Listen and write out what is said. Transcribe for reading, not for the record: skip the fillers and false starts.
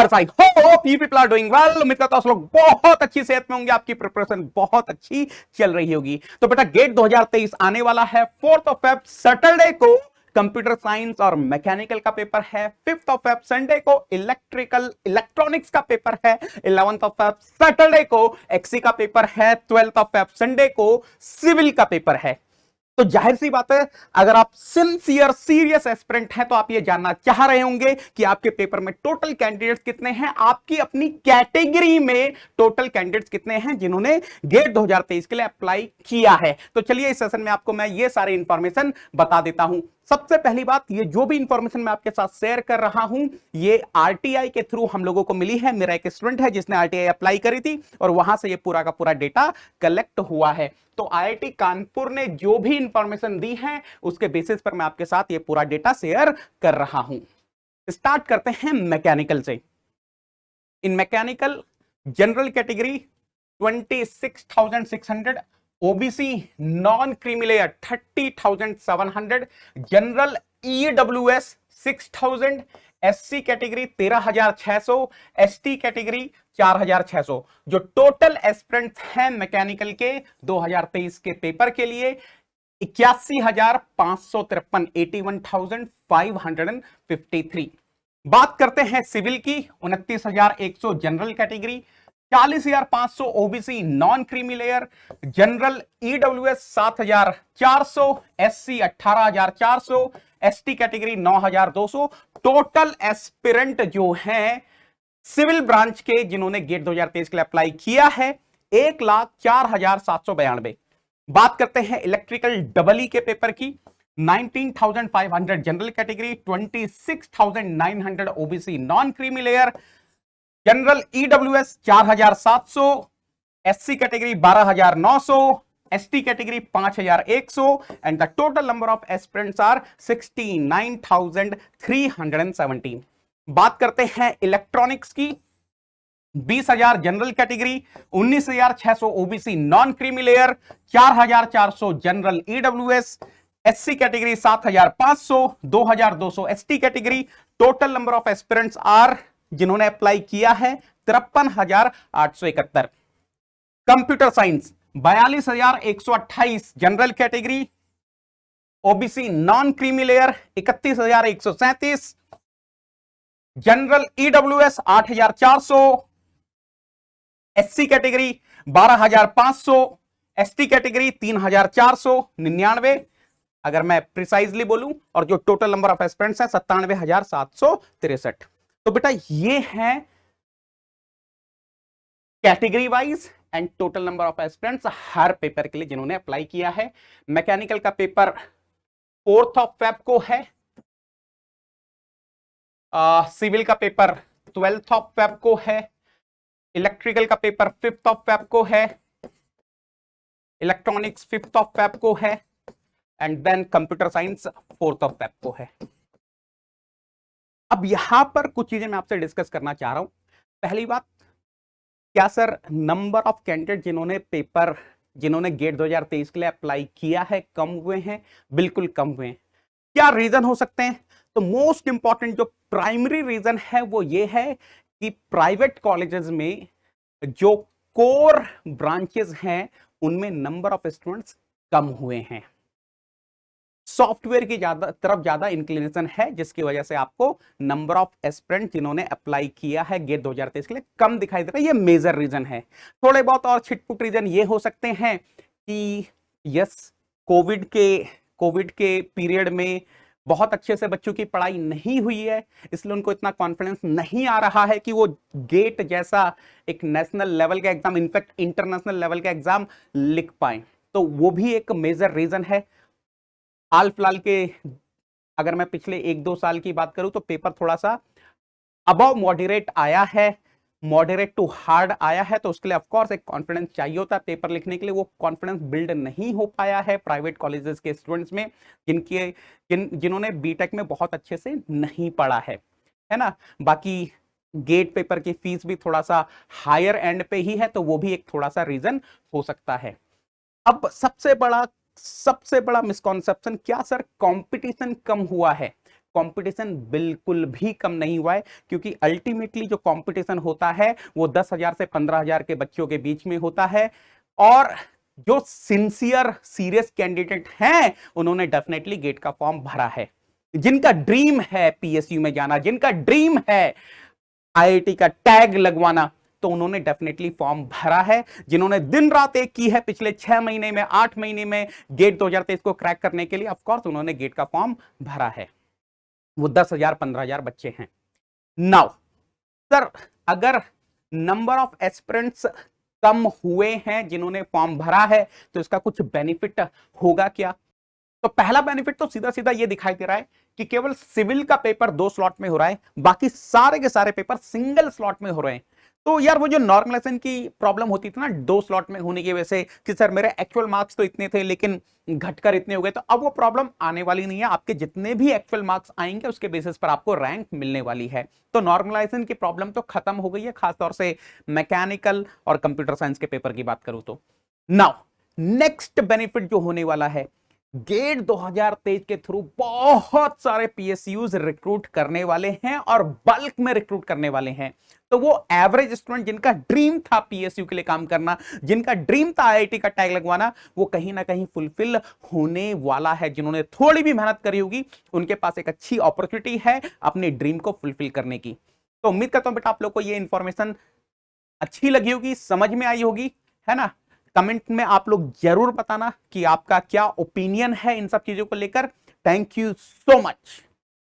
Viewers, I hope you people are doing well. उम्मीद करता हूं आप लोग बहुत अच्छी सेहत में होंगे, आपकी प्रिपरेशन बहुत अच्छी चल रही होगी। तो बेटा गेट 2023 आने वाला है 4th ऑफ फेब सैटरडे को कंप्यूटर साइंस और मैकेनिकल का पेपर है। 5th ऑफ फेब संडे को इलेक्ट्रॉनिक्स का पेपर है। 11th ऑफ फेब सैटरडे को एक्सी का पेपर है। 12th ऑफ फेब संडे को सिविल का पेपर है। तो जाहिर सी बात है, अगर आप सिंसियर सीरियस एस्पिरेंट हैं तो आप ये जानना चाह रहे होंगे कि आपके पेपर में टोटल कैंडिडेट्स कितने हैं, आपकी अपनी कैटेगरी में टोटल कैंडिडेट्स कितने हैं जिन्होंने गेट 2023 के लिए अप्लाई किया है। तो चलिए इस सेशन में आपको मैं ये सारी इंफॉर्मेशन बता देता हूं। सबसे पहली बात, ये जो भी इंफॉर्मेशन मैं आपके साथ शेयर कर रहा हूं ये आरटीआई के थ्रू हम लोगों को मिली है। मेरा एक स्टूडेंट है जिसने आरटीआई अप्लाई करी थी और वहां से ये पूरा का पूरा डेटा कलेक्ट हुआ है। तो आईआईटी कानपुर ने जो भी इंफॉर्मेशन दी है उसके बेसिस पर मैं आपके साथ ये पूरा डेटा शेयर कर रहा हूं। स्टार्ट करते हैं मैकेनिकल से। इन mechanical general category 26,600, OBC non creamy layer 30,700, general EWS 6,000, SC category 13,600, ST category 4,600। जो टोटल एस्पिरेंट्स हैं मैकेनिकल के 2023 के पेपर के लिए 81,553, 81,553। बात करते हैं सिविल की, 29,100 general category, 40,500 OBC non creamy layer, general EWS 7,400, SC 18,400, ST category 9,200। Total aspirant जो हैं सिविल ब्रांच के जिन्होंने गेट 2023 के लिए अप्लाई किया है 1,04,792। बात करते हैं इलेक्ट्रिकल डबल ई के पेपर की, 19,500 general category, 26,900 OBC non creamy layer, general EWS 4,700, SC category 12,900, ST category 5,100 and the total number of aspirants are 69,317। बात करते हैं इलेक्ट्रॉनिक्स की, 20,000 general category, 19,600 OBC non creamy layer, 4,400 general EWS, SC category 7,500, 2,200 ST category. Total number of aspirants are जिन्होंने apply किया है 53,871। Computer science 42,128 general category, OBC non creamy layer 31,137, general EWS 8,400, SC category 12,500, ST category 3,499 अगर मैं precisely बोलूं, और जो total number of aspirants है 97,763। तो बेटा ये है category wise and total number of aspirants her paper के लिए जिन्होंने अप्लाई किया है। मैकेनिकल का पेपर 4th ऑफ फेब को है, सिविल का पेपर 12th ऑफ फेब को है, इलेक्ट्रिकल का पेपर 5th ऑफ फेब को है, इलेक्ट्रॉनिक्स 5th ऑफ फेब को है and then computer science 4th of Feb को है। अब यहां पर कुछ चीजें मैं आपसे डिस्कस करना चाह रहा हूं। पहली बात, क्या सर नंबर ऑफ कैंडिडेट जिन्होंने गेट 2023 के लिए अप्लाई किया है कम हुए हैं? बिल्कुल कम हुए हैं। क्या रीजन हो सकते हैं? तो मोस्ट इंपॉर्टेंट जो प्राइमरी रीजन है वो ये है कि प्राइवेट कॉलेजेस में जो कोर ब्रांचेस हैं उनमें नंबर ऑफ स्टूडेंट्स कम हुए हैं। सॉफ्टवेयर की तरफ ज्यादा इंक्लिनेशन है, जिसकी वजह से आपको नंबर ऑफ एस्पिरेंट जिन्होंने अप्लाई किया है गेट 2023 के लिए कम दिखाई दे रहा है। ये मेजर रीजन है। थोड़े बहुत और छिटपुट रीजन ये हो सकते हैं कि यस, कोविड के पीरियड में बहुत अच्छे से बच्चों की पढ़ाई नहीं हुई है, इसलिए उनको इतना कॉन्फिडेंस नहीं आ रहा है कि वो गेट जैसा एक नेशनल लेवल का एग्जाम, इनफैक्ट इंटरनेशनल लेवल का एग्जाम लिख पाए। तो वो भी एक मेजर रीजन है। हाल फिलहाल के अगर मैं पिछले 1-2 साल की बात करूं तो पेपर थोड़ा सा अबव मॉडरेट आया है, मॉडरेट टू हार्ड आया है, तो उसके लिए ऑफकोर्स एक कॉन्फिडेंस चाहिए होता है पेपर लिखने के लिए। वो कॉन्फिडेंस बिल्ड नहीं हो पाया है प्राइवेट कॉलेजेस के स्टूडेंट्स में जिन्होंने बीटेक में बहुत अच्छे से नहीं पढ़ा है ना। बाकी गेट पेपर की फीस भी थोड़ा सा हायर एंड पे ही है, तो वो भी एक थोड़ा सा रीजन हो सकता है। अब सबसे बड़ा मिसकॉन्सेप्शन, क्या सर कंपटीशन कम हुआ है? कंपटीशन बिल्कुल भी कम नहीं हुआ है, क्योंकि अल्टीमेटली जो कंपटीशन होता है वो 10,000 से 15,000 के बच्चों के बीच में होता है, और जो सिंसियर सीरियस कैंडिडेट हैं उन्होंने डेफिनेटली गेट का फॉर्म भरा है। जिनका ड्रीम है पीएसयू में जाना, जिनका ड्रीम है आईआईटी का टैग लगवाना, तो उन्होंने डेफिनेटली फॉर्म भरा है। जिन्होंने दिन रात एक की है पिछले 6 महीने में, 8 महीने में गेट 2023 को क्रैक करने के लिए, ऑफ कोर्स उन्होंने गेट का फॉर्म भरा है। वो 10,000 15,000 बच्चे हैं। नाउ सर, अगर नंबर ऑफ एस्पिरेंट्स कम हुए हैं जिन्होंने फॉर्म भरा है, तो इसका कुछ बेनिफिट होगा क्या? तो पहला बेनिफिट तो सीधा सीधा ये दिखाई दे रहा है कि केवल सिविल का पेपर 2 स्लॉट में हो रहा है, बाकी सारे के सारे पेपर सिंगल स्लॉट में हो रहे हैं। तो यार वो जो नॉर्मलाइजेशन की प्रॉब्लम होती थी ना 2 स्लॉट में होने की वजह से कि सर मेरे एक्चुअल मार्क्स तो इतने थे लेकिन घटकर इतने हो गए, तो अब वो प्रॉब्लम आने वाली नहीं है। आपके जितने भी एक्चुअल मार्क्स आएंगे उसके बेसिस पर आपको रैंक मिलने वाली है। तो नॉर्मलाइजेशन की प्रॉब्लम तो खत्म हो गई है, खासतौर से मैकेनिकल और कंप्यूटर साइंस के पेपर की बात करूं तो। नाउ नेक्स्ट बेनिफिट जो होने वाला है, गेट 2023 के थ्रू बहुत सारे पीएसयूज रिक्रूट करने वाले हैं और बल्क में रिक्रूट करने वाले हैं। तो वो एवरेज स्टूडेंट जिनका ड्रीम था पीएसयू के लिए काम करना, जिनका ड्रीम था आईआईटी का टैग लगवाना, वो कहीं ना कहीं फुलफिल होने वाला है। जिन्होंने थोड़ी भी मेहनत करी होगी उनके पास एक अच्छी अपॉर्चुनिटी है अपने ड्रीम को फुलफिल करने की। तो उम्मीद करता हूं बेटा आप लोग को ये इंफॉर्मेशन अच्छी लगी होगी, समझ में आई होगी, है ना। कमेंट में आप लोग जरूर बताना कि आपका क्या ओपिनियन है इन सब चीजों को लेकर। Thank you so much.